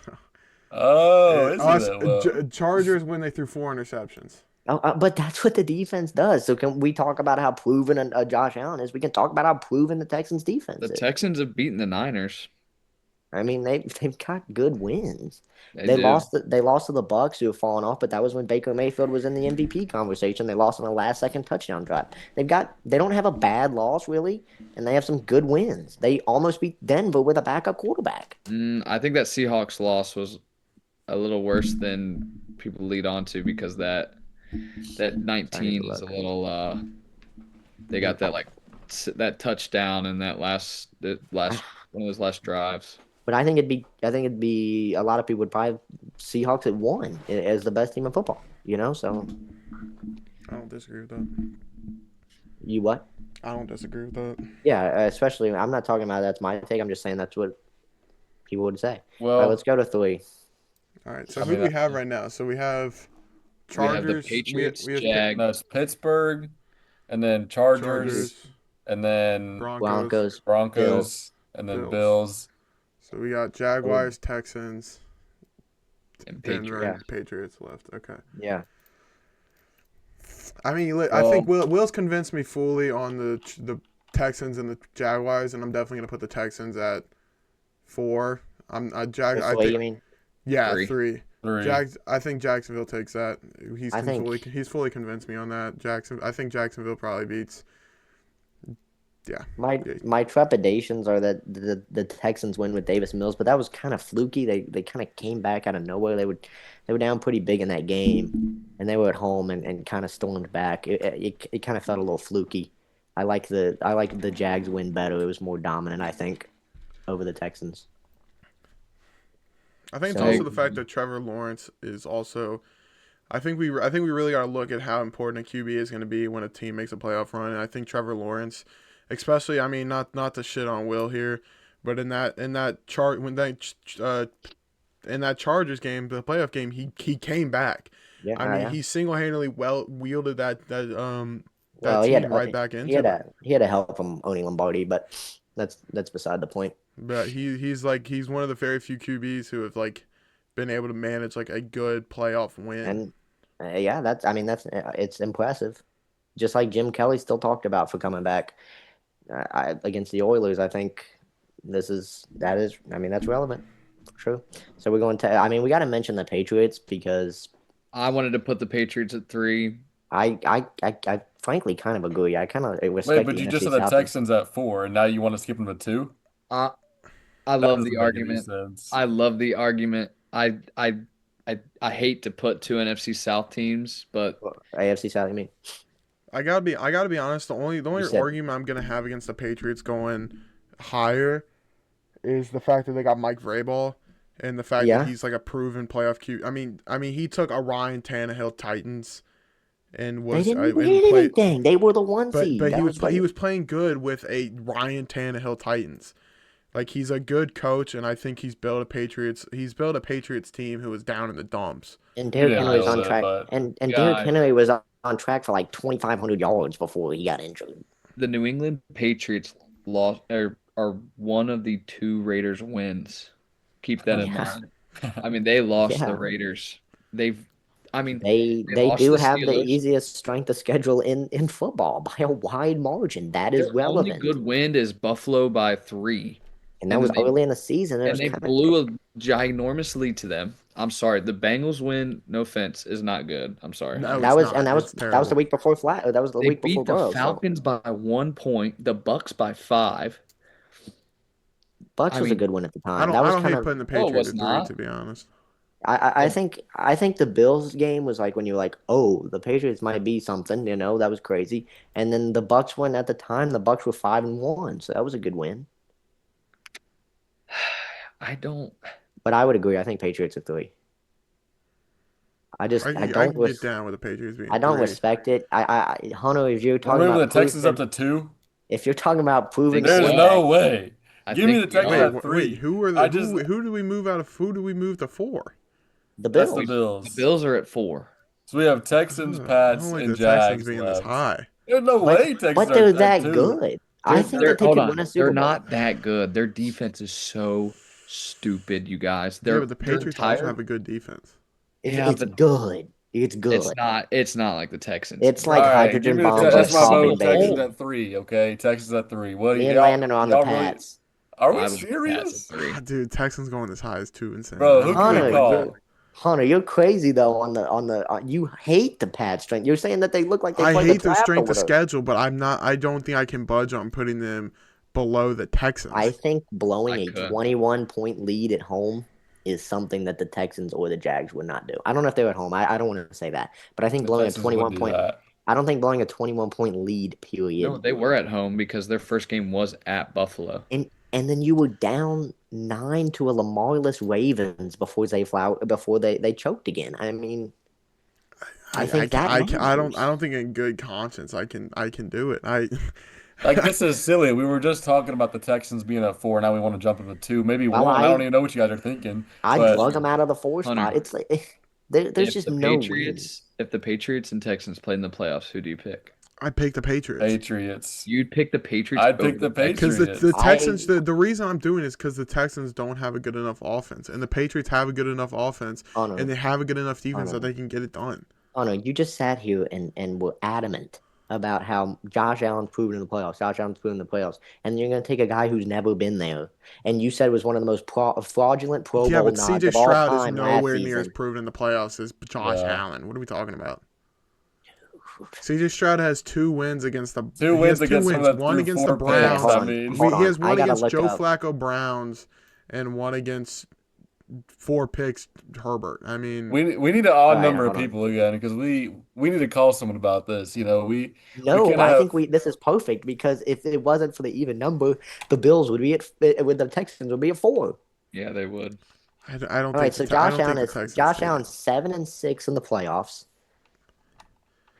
Oh, isn't us it? Well, Chargers when they threw 4 interceptions. Oh, but that's what the defense does. So can we talk about how proven Josh Allen is? We can talk about how proven the Texans defense The is. Texans have beaten the Niners. I mean, they've got good wins. They do. They lost to the Bucks, who have fallen off, but that was when Baker Mayfield was in the MVP conversation. They lost on a last second touchdown drive. They don't have a bad loss really, and they have some good wins. They almost beat Denver with a backup quarterback. I think that Seahawks loss was a little worse than people lead on to because that That I need to 19 is a look. little they got that like that touchdown in that last one of those last drives. But I think it'd be a lot of people would probably Seahawks at one as the best team in football. So I don't disagree with that. you what? I don't disagree with that. Yeah, especially I'm not talking about that's my take. I'm just saying that's what people would say. All right, let's Well, go to three. All right. So I who mean, do we have right now? So we have We have the Chargers. Patriots, We have no, Jags, it's Pittsburgh, and then Chargers, Chargers, and then Broncos, Broncos, Bills. Broncos, and then Bills. Bills. So we got Oh, Jaguars, Texans, and Denver, Patriots. yeah, and Patriots left. Okay. yeah. I mean, I think Well, Will's convinced me fully on the Texans and the Jaguars, and I'm definitely gonna put the Texans at 4. That's I the way think you mean. yeah, 3. 3. three. I think Jacksonville takes that. I think He's fully convinced me on that. I think Jacksonville probably beats. Yeah. my Yeah. my trepidations are that the Texans win with Davis Mills, but that was kind of fluky. They kind of came back out of nowhere. They were down pretty big in that game, and they were at home and kind of stormed back. It kind of felt a little fluky. I like the Jags win better. It was more dominant, I think, over the Texans. I think it's So also the fact that Trevor Lawrence is also. I think we really got to look at how important a QB is going to be when a team makes a playoff run, and I think Trevor Lawrence, especially, I mean, not to shit on Will here, but in that chart when in that Chargers game, the playoff game, he came back. yeah, I mean, yeah. he single handedly wielded that Well, he had team right back he into had them. he had a help from Oni Lombardi, but that's beside the point. But he's one of the very few QBs who have like been able to manage like a good playoff win. And yeah, it's impressive. Just like Jim Kelly still talked about for coming back against the Oilers. I think that's relevant. True. So we're going to. I mean, we got to mention the Patriots because I wanted to put the Patriots at 3. I frankly kind of agree. I kind of Wait, respect but the you just NFC said the South. Texans at 4, and now you want to skip them to 2? I I That love doesn't the make any argument. sense. I love the argument. I hate to put two NFC South teams, but AFC South. You mean? I gotta be honest. The only You said argument I'm gonna have against the Patriots going higher is the fact that they got Mike Vrabel and the fact that yeah. he's like a proven playoff Q. I mean, he took a Ryan Tannehill Titans and They was didn't and win played, anything. They were the one seed. but That was he the was playing good with a Ryan Tannehill Titans. Like he's a good coach, and I think he's built a Patriots. He's built a Patriots team who was down in the dumps. and He Derrick didn't Henry was guys, build on it, track, but and Derrick guys, Henry was on track for like 2,500 yards before he got injured. the New England Patriots lost are one of the two Raiders wins. Keep that in Yeah, mind. I mean, they lost the yeah. Raiders. They've, I mean, They they they lost do the have the Steelers. easiest strength of schedule in football by a wide margin. That is Their only relevant. good win is Buffalo by 3, And that and was then early in the season. It and was they kind of blew a ginormous lead to them. I'm sorry, the Bengals win. No offense, is not good. I'm sorry. No, that it's was and not. that was It's that was the terrible. week before flat. That was the They week before beat the Burrow. So Falcons by 1 point, the Bucks by 5. Bucks I was a mean, good one at the time. That I was don't kind hate of putting the no, it Patriots was at 3, not. to be honest. I think the Bills game was like when you're like, oh, the Patriots might be something. That was crazy. And then the Bucks won at the time. The Bucks were 5-1, so that was a good win. I don't. But I would agree. I think Patriots are 3. I I don't can get down with the Patriots being I don't 3. respect it. Hunter, if you're we're talking moving the about Texans up proven, to 2. if you're talking about proven Think There's so. no quarterbacks, way. I Give me think the we Texans are. at Wait, 3. who are the I just who do we move out of? Who do we move to 4? the That's the Bills. The Bills. Bills are at 4. So we have Texans, I don't Pats, like and the Texans Jags being this left. high. There's no But way Texans but are they're at that 2. good. I They're think they're that they hold could win a on. They're Super Bowl. not that good. Their defense is so stupid, you guys. Yeah, but the Their Patriots also entire have a good defense. yeah, It's but good. It's good. it's not like the Texans. It's All like right, give hydrogen me the bombs on that's Just my so popping, vote. Texans baby. cold. at 3. Okay, Texans at 3. What Me and y'all? Landon are on the Y'all really? Pats. Are we I was Pats at serious? 3. Dude, Texans going as high as 2 insane. Bro, I who don't can we care Hunter, what you you're do. call? Hunter, you're crazy though you hate the Pats strength. You're saying that they look like they I play the hate their draft or strength of whatever. schedule, but I'm not. I don't think I can budge on putting them below the I Texans. think blowing I a could. 21-point lead at home is something that the Texans or the Jags would not do. I don't know if they're at home. I don't want to say that, but I think The blowing a Texans would 21 do point. that. I don't think blowing a 21 point lead No, period, they were at home because their first game was at Buffalo. and then you were down 9 to a Lamarless Ravens before they choked again. I mean, I think that I matters. don't think in good conscience I can do it. Like this is silly. We were just talking about the Texans being at 4. Now we want to jump to 2, maybe Well, 1. I don't even know what you guys are thinking. I But drug them out of the 4 spot. Hunter, It's like there's just no reason. If the Patriots and Texans played in the playoffs, who do you pick? I picked the Patriots. Patriots. You'd pick the Patriots I'd over pick the the Because Texans. the Patriots. Texans, I the reason I'm doing it is because the Texans don't have a good enough offense, and the Patriots have a good enough offense, oh and no, they have a good enough oh defense that no, they can get it done. oh no. You just sat here and were adamant about how Josh Allen's proven in the playoffs. Josh Allen's proven in the playoffs, and you're gonna take a guy who's never been there, and you said was one of the most fraudulent Pro Yeah, Bowl but nods CJ of all Stroud is time last nowhere near as season. proven in the playoffs as Josh Yeah. Allen. What are we talking about? CJ Stroud has 2 wins against the. Two He has wins two against someone wins. that One threw against the 4 Okay, picks. hold Browns. I on, mean, hold He on. has I one gotta against look Joe up. Flacco Browns, and one against 4 picks Herbert. I mean, we need an All odd right, number of hold on. people again because we need to call someone about this. We No, can I have think we this is perfect because if it wasn't for the even number, the Bills would be with the Texans would be at 4. Yeah, they would. I don't All right, think so I don't think the Texans Josh take it. Allen's 7-6 in the playoffs.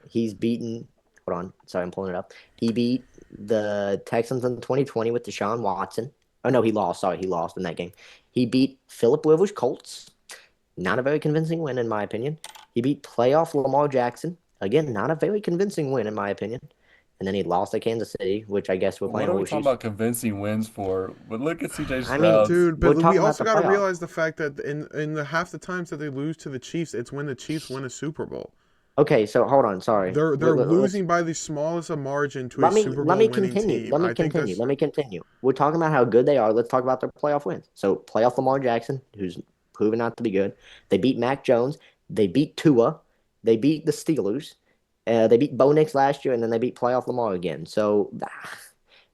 He's beaten. Hold on, sorry, I'm pulling it up. He beat the Texans in 2020 with Deshaun Watson. Oh no, he lost. Sorry, he lost in that game. He beat Philip Rivers Colts. Not a very convincing win, in my opinion. He beat playoff Lamar Jackson. Again, not a very convincing win, in my opinion. And then he lost at Kansas City, which I guess we're what playing are we talking horseshoes. about convincing wins for? But look at CJ I mean, Stroud's. Dude, we're but we talking about also the got to playoffs. realize the fact that in the half the times that they lose to the Chiefs, it's when the Chiefs win a Super Bowl. Okay, so hold on. Sorry. They're Let's losing by the smallest of margin to a Super let Bowl me winning continue. team. Let me I think continue. that's Let me continue. We're talking about how good they are. Let's talk about their playoff wins. So playoff Lamar Jackson, who's proven not to be good. They beat Mac Jones. They beat Tua. They beat the Steelers. They beat Bo Nix last year, and then they beat playoff Lamar again. So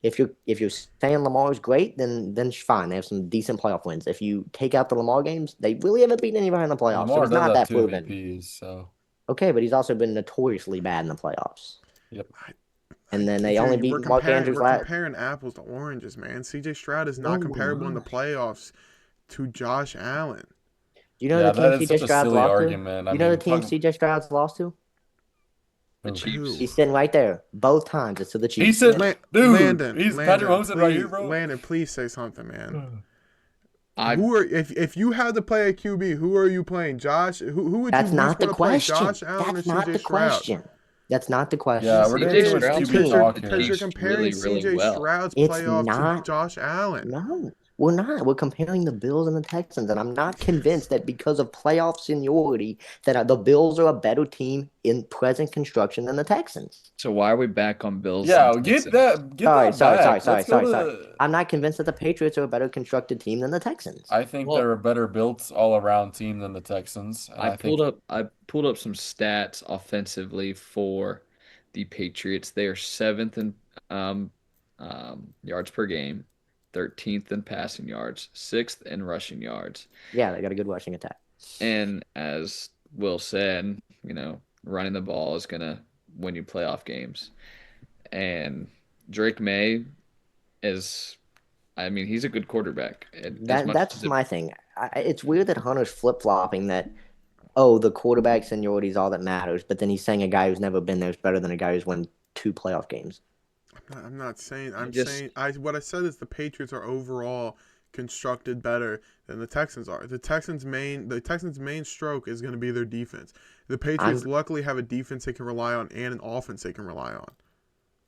if you're saying Lamar's great, then fine. They have some decent playoff wins. If you take out the Lamar games, they really haven't beaten anybody in the playoffs. So Lamar it's does not have that two proven. MVPs, so Okay, but he's also been notoriously bad in the playoffs. yep. And then they only dude, beat Mark Andrews we're last. comparing apples to oranges, man. CJ Stroud is No, not we're comparable in the not. playoffs to Josh Allen. Do you know the Yeah, team that is CJ such a Stroud's silly lost to? argument. I You know the mean, team talking CJ Stroud's lost to? The who? Who? Chiefs. He's sitting right there. Both times it's to the He Chiefs. said, dude, he's Patrick Landon, Mahomes said right here, please, bro. Landon, please say something, man. I Who are if you had to play a QB, who are you playing? Josh? Who would you That's least not the want to play? question. Josh Allen or That's not CJ the Stroud? question. That's not the Yeah, question. we're It doing CJ too much is Stroud's QB Because worked talk the because here. you're Chiefs comparing really, really CJ well. Stroud's it's playoff to not. Josh Allen. No, we're not. We're comparing the Bills and the Texans, and I'm not convinced that because of playoff seniority that the Bills are a better team in present construction than the Texans. So why are we back on Bills and Yeah, get Texans? that back. Let's go Sorry. to. I'm not convinced that the Patriots are a better constructed team than the Texans. I think Well, they're a better built all around team than the Texans, and I think I pulled up some stats offensively for the Patriots. They are seventh in um, yards per game, 13th in passing yards, sixth in rushing yards. Yeah, they got a good rushing attack. And as Will said, running the ball is gonna win you playoff games. And Drake May is, I mean, he's a good quarterback. As much as That's my thing. It's weird that Hunter's flip flopping that. Oh, the quarterback seniority is all that matters, but then he's saying a guy who's never been there is better than a guy who's won 2 playoff games. I'm not saying. I I'm just saying. What I said is the Patriots are overall constructed better than the Texans are. The Texans' main stroke is going to be their defense. The Patriots I'm luckily have a defense they can rely on and an offense they can rely on.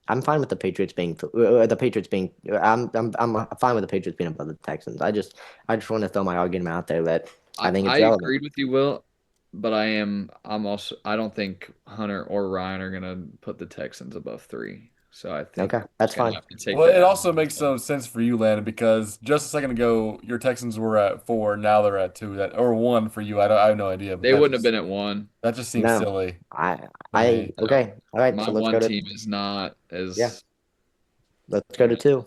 I'm fine with the Patriots being I'm fine with the Patriots being above the Texans. I just want to throw my argument out there that I think I it's relevant. agreed with you, Will, but I'm also I don't think Hunter or Ryan are gonna put the Texans above 3. So I think Okay, we're that's just gonna fine. have to take well, that it out. also makes some sense for you, Landon, because just a second ago your Texans were at 4, now they're at 2, that or 1 for you. I have no idea, but They wouldn't have been at 1. that just seems No, silly I to me. okay. All right, My so let's one go to team is not yeah, as let's go to 2.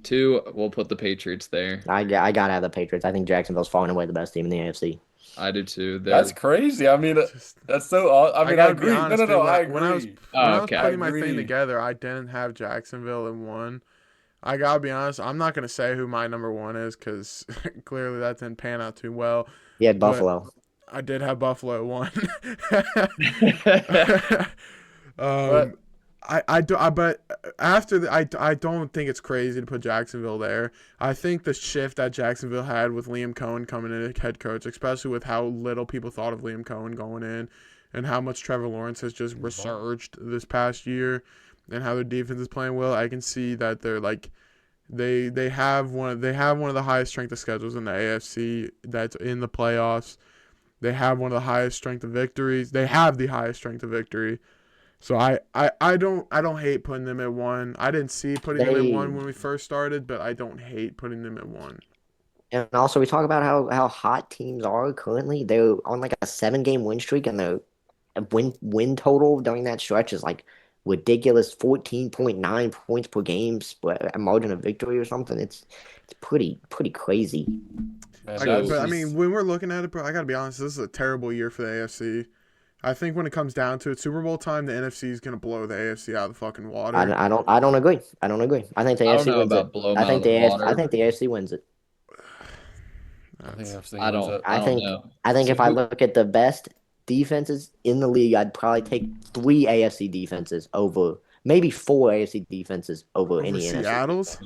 2, we'll put the Patriots there. I gotta have the Patriots. I think Jacksonville's far and away the best team in the AFC. I do too. That's They're crazy. I mean, Just that's so. I I mean, I gotta be agree. No, honest, no, dude. no. When I when I was agree. Oh, I putting okay. my thing agree. together, I didn't have Jacksonville in one. I gotta be honest. I'm not gonna say who my number one is because clearly that didn't pan out too well. He had But Buffalo. I did have Buffalo at one. But um, but after I don't think it's crazy to put Jacksonville there. I think the shift that Jacksonville had with Liam Cohen coming in as head coach, especially with how little people thought of Liam Cohen going in, and how much Trevor Lawrence has just resurged this past year, and how their defense is playing well. I can see that they're like they have one of the highest strength of schedules in the AFC that's in the playoffs. They have one of the highest strength of victories. They have the highest strength of victory. So I don't hate putting them at one. I didn't see putting them at They one when we first started, but I don't hate putting them at one. And also we talk about how hot teams are currently. They're on like a 7 game win streak, and the win total during that stretch is like ridiculous 14.9 points per game, a margin of victory or something. It's pretty crazy. man, So But I mean, when we're looking at it, bro, I gotta be honest. This is a terrible year for the AFC. I think when it comes down to it, Super Bowl time, the NFC is gonna blow the AFC out of the fucking water. I don't agree. I don't agree. I think the I don't AFC know wins it. about blow 'em out of the I water. think the AFC wins it. I think That's FC I wins don't it. I I don't think know. I think So if I who look at the best defenses in the league, I'd probably take 3 AFC defenses over maybe 4 AFC defenses over over any NFC. Seattle's.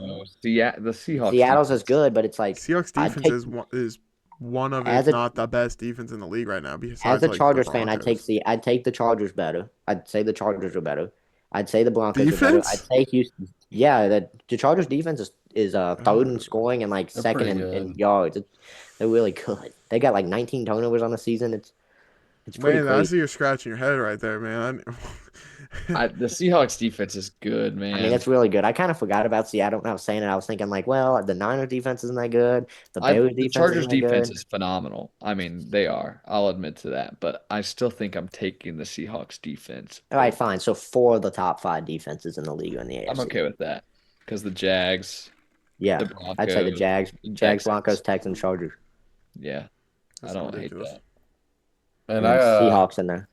The Seahawks Seattle's is defense. good, but it's like Seahawks I'd defense take is one of, if as a not the best defense in the league right now, as besides a like the Chargers fan, Broncos. I'd take the Chargers better. I'd say the Chargers are better. I'd say the Broncos are better. I'd Defense? say Houston. Yeah, the Chargers defense is third in scoring and like They're second pretty in good. yards. They're really good. They got like 19 turnovers on the season. It's pretty Man, I crazy. see you're scratching your head right there, man. The Seahawks defense is good, I mean, man. it's really good. I kind of forgot about Seattle when I was saying it. I was thinking like, well, the Niners defense isn't that good. The Bears The defense isn't Chargers that defense good. is phenomenal. I mean, they are. I'll admit to that, but I still think I'm taking the Seahawks defense All right, over. fine. So 4 of the top 5 defenses in the league are in the I'm AFC. okay with that because the Jags, the Yeah, I'd say the Broncos, the Jags, Broncos, Texans. Texans, Chargers, Yeah, I That's don't hate ridiculous. that. And and then Seahawks in there.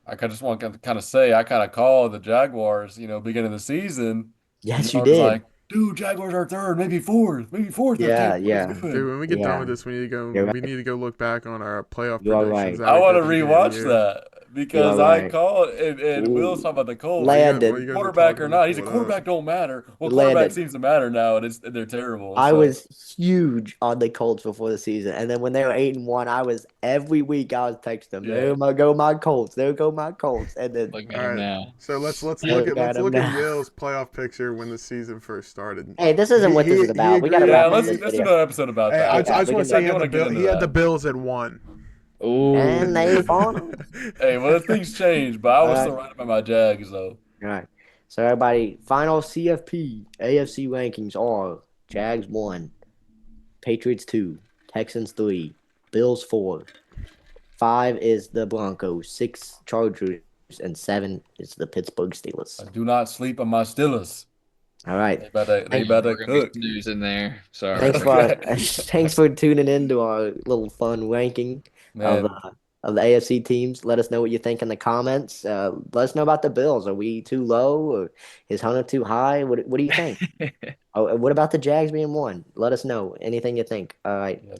I just want to kind of say I kind of called the Jaguars, beginning of the season. Yes, I you was did. like, dude, Jaguars are third, maybe fourth, maybe fourth if Yeah, Jalen plays yeah, good. Dude, when we get done with yeah. this, we need to go. You're We right. need to go look back on our playoff You are predictions right. that I we want did to at the beginning of the rewatch year. that You because are I right. called and Will's Ooh, talking about the Colts. Landon, What you guys were Quarterback or talking? Let me not, he's a pull it up. quarterback don't matter. Well, quarterback Landon. seems to matter now, and they're terrible. I So was huge on the Colts before the season, and then when they were 8-1, I was every week I was texting them, yeah, "There go my Colts, there go my Colts," and then Look at All them right. now. So look at let's them look at now. Will's playoff picture when the season first started. Hey, this isn't what this is He about. We got to agreed. yeah. wrap up Let's this let's do video. another episode about Hey, that. Yeah, I just we want to can. say I do want to get into he had the that. Bills at one. And they Ooh, fallen. Hey, well, things change, but I All was right, still right about my Jags though. all right. So everybody, final CFP AFC rankings are: Jags 1, Patriots 2, Texans 3, Bills 4, 5 is the Broncos, 6 Chargers, and 7 is the Pittsburgh Steelers. I do not sleep on my Steelers. All right. They Thank, better we're gonna be cook. snoozing there. thanks Sorry. for Okay, thanks for tuning in to our little fun ranking of man. uh, of the AFC teams. Let us know what you think in the comments. Let us know about the Bills. Are we too low, or is Hunter too high? What do you think? Oh, what about the Jags being 1? Let us know anything you think. All right. Yeah.